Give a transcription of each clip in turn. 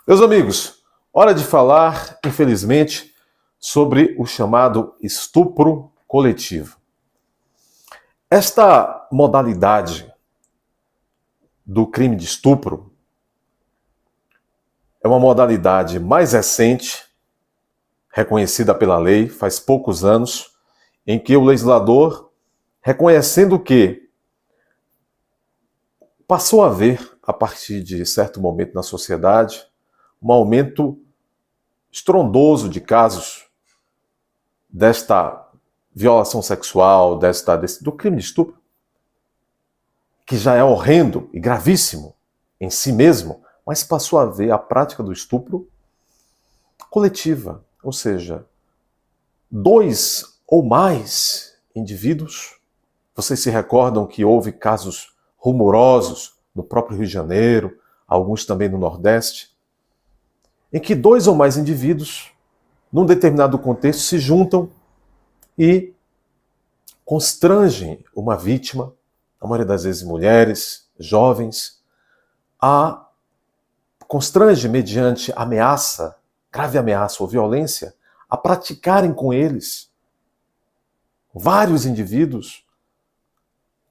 Meus amigos, hora de falar, infelizmente, sobre o chamado estupro coletivo. Esta modalidade do crime de estupro é uma modalidade mais recente, reconhecida pela lei, faz poucos anos, em que o legislador, reconhecendo que passou a haver, a partir de certo momento na sociedade, um aumento estrondoso de casos desta violação sexual, do crime de estupro, que já é horrendo e gravíssimo em si mesmo, mas passou a haver a prática do estupro coletiva, ou seja, 2 ou mais indivíduos. Vocês se recordam que houve casos rumorosos no próprio Rio de Janeiro, alguns também no Nordeste, em que 2 ou mais indivíduos, num determinado contexto, se juntam e constrangem uma vítima, a maioria das vezes mulheres, jovens, constrange mediante ameaça, grave ameaça ou violência, a praticarem com eles, vários indivíduos,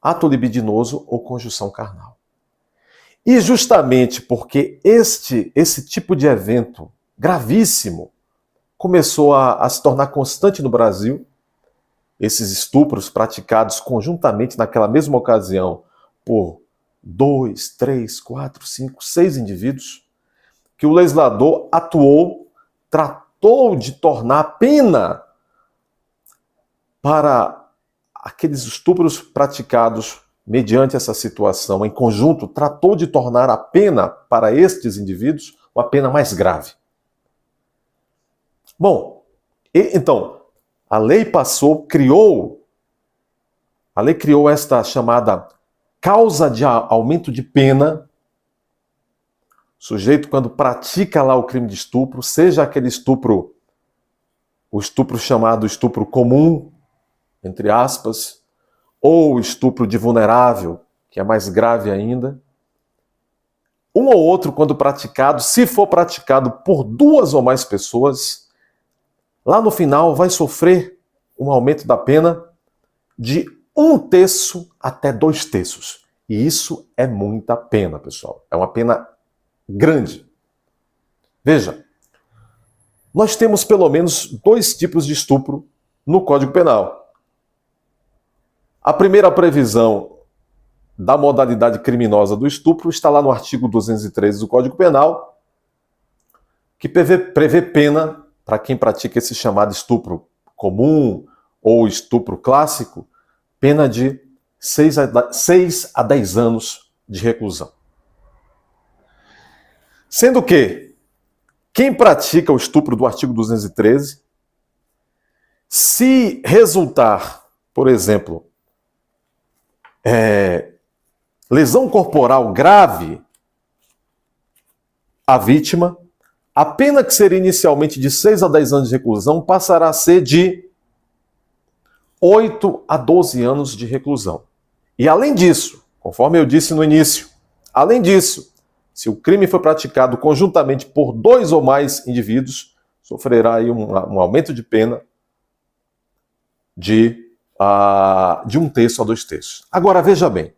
ato libidinoso ou conjunção carnal. E justamente porque esse tipo de evento gravíssimo começou a se tornar constante no Brasil, esses estupros praticados conjuntamente naquela mesma ocasião por 2, 3, 4, 5, 6 indivíduos, que o legislador atuou, tratou de tornar a pena para aqueles estupros praticados mediante essa situação em conjunto, tratou de tornar a pena para estes indivíduos uma pena mais grave. Bom, então, a lei criou esta chamada causa de aumento de pena. O sujeito, quando pratica lá o crime de estupro, seja aquele estupro, o estupro chamado estupro comum, entre aspas, ou estupro de vulnerável, que é mais grave ainda, um ou outro, quando praticado, se for praticado por 2 ou mais pessoas, lá no final vai sofrer um aumento da pena de 1/3 até 2/3. E isso é muita pena, pessoal. É uma pena grande. Veja, nós temos pelo menos 2 tipos de estupro no Código Penal. A primeira previsão da modalidade criminosa do estupro está lá no artigo 213 do Código Penal, que prevê pena para quem pratica esse chamado estupro comum ou estupro clássico, pena de 6 a 10 anos de reclusão. Sendo que quem pratica o estupro do artigo 213, se resultar, por exemplo, lesão corporal grave à vítima, a pena que seria inicialmente de 6 a 10 anos de reclusão passará a ser de 8 a 12 anos de reclusão. E além disso, conforme eu disse no início, além disso, se o crime for praticado conjuntamente por 2 ou mais indivíduos, sofrerá aí um aumento de pena de 1/3 a 2/3. Agora, veja bem,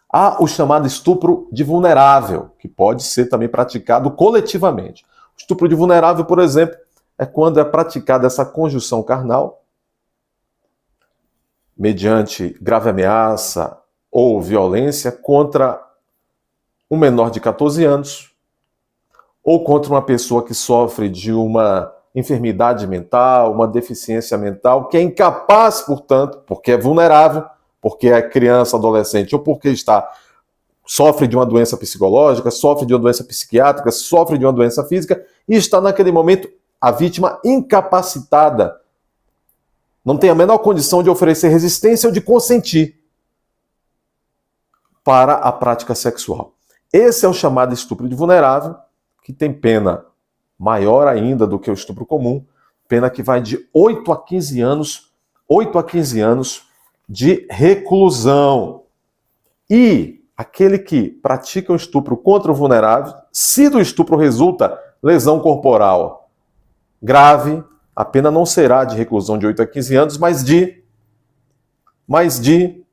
há o chamado estupro de vulnerável, que pode ser também praticado coletivamente. O estupro de vulnerável, por exemplo, é quando é praticada essa conjunção carnal, mediante grave ameaça ou violência contra um menor de 14 anos, ou contra uma pessoa que sofre de uma enfermidade mental, uma deficiência mental, que é incapaz, portanto, porque é vulnerável, porque é criança, adolescente, ou porque sofre de uma doença psicológica, sofre de uma doença psiquiátrica, sofre de uma doença física, e está naquele momento a vítima incapacitada, não tem a menor condição de oferecer resistência ou de consentir para a prática sexual. Esse é o chamado estupro de vulnerável, que tem pena maior ainda do que o estupro comum, pena que vai de 8 a 15 anos de reclusão. E aquele que pratica um estupro contra o vulnerável, se do estupro resulta lesão corporal grave, a pena não será de reclusão de 8 a 15 anos, mas de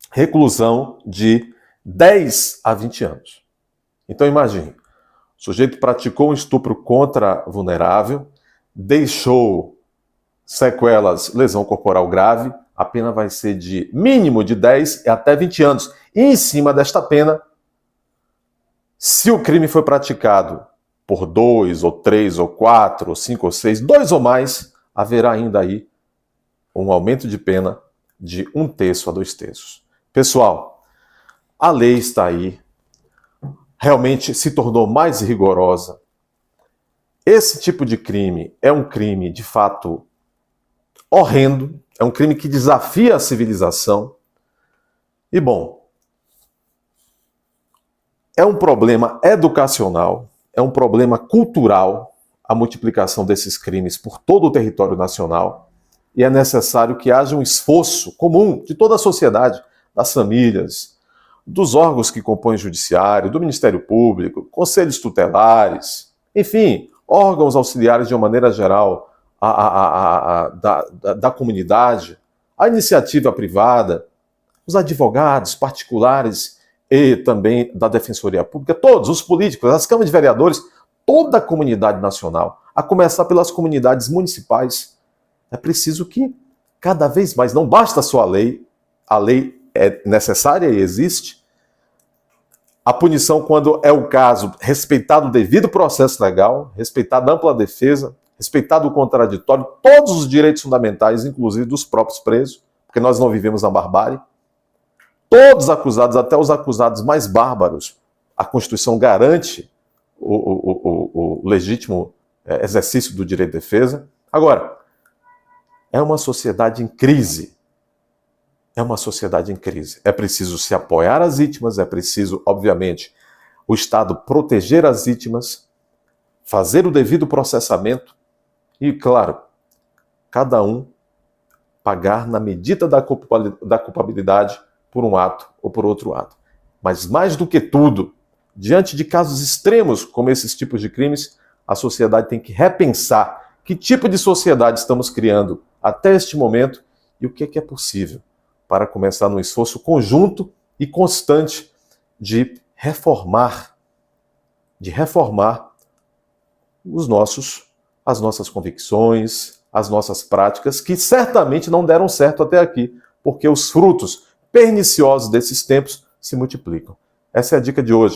reclusão de 10 a 20 anos. Então imagine, o sujeito praticou um estupro contra vulnerável, deixou sequelas, lesão corporal grave, a pena vai ser de mínimo de 10 até 20 anos. E em cima desta pena, se o crime foi praticado por 2, ou 3, ou 4, ou 5, ou 6, 2 ou mais, haverá ainda aí um aumento de pena de 1/3 a 2/3. Pessoal, a lei está aí, realmente se tornou mais rigorosa. Esse tipo de crime é um crime, de fato, horrendo, é um crime que desafia a civilização. E, bom, é um problema educacional, é um problema cultural, a multiplicação desses crimes por todo o território nacional, e é necessário que haja um esforço comum de toda a sociedade, das famílias, dos órgãos que compõem o judiciário, do Ministério Público, conselhos tutelares, enfim, órgãos auxiliares de uma maneira geral, da comunidade, a iniciativa privada, os advogados particulares e também da Defensoria Pública, todos os políticos, as câmaras de vereadores, toda a comunidade nacional, a começar pelas comunidades municipais. É preciso que cada vez mais, não basta só a lei é necessária e existe, a punição, quando é o caso, respeitado o devido processo legal, respeitada a ampla defesa, respeitado o contraditório, todos os direitos fundamentais, inclusive dos próprios presos, porque nós não vivemos na barbárie. Todos acusados, até os acusados mais bárbaros, a Constituição garante o legítimo exercício do direito de defesa. Agora, é uma sociedade em crise. É uma sociedade em crise. É preciso se apoiar as vítimas, é preciso, obviamente, o Estado proteger as vítimas, fazer o devido processamento e, claro, cada um pagar na medida da culpabilidade por um ato ou por outro ato. Mas, mais do que tudo, diante de casos extremos como esses tipos de crimes, a sociedade tem que repensar que tipo de sociedade estamos criando até este momento e o que é possível para começar num esforço conjunto e constante de reformar as nossas convicções, as nossas práticas, que certamente não deram certo até aqui, porque os frutos perniciosos desses tempos se multiplicam. Essa é a dica de hoje.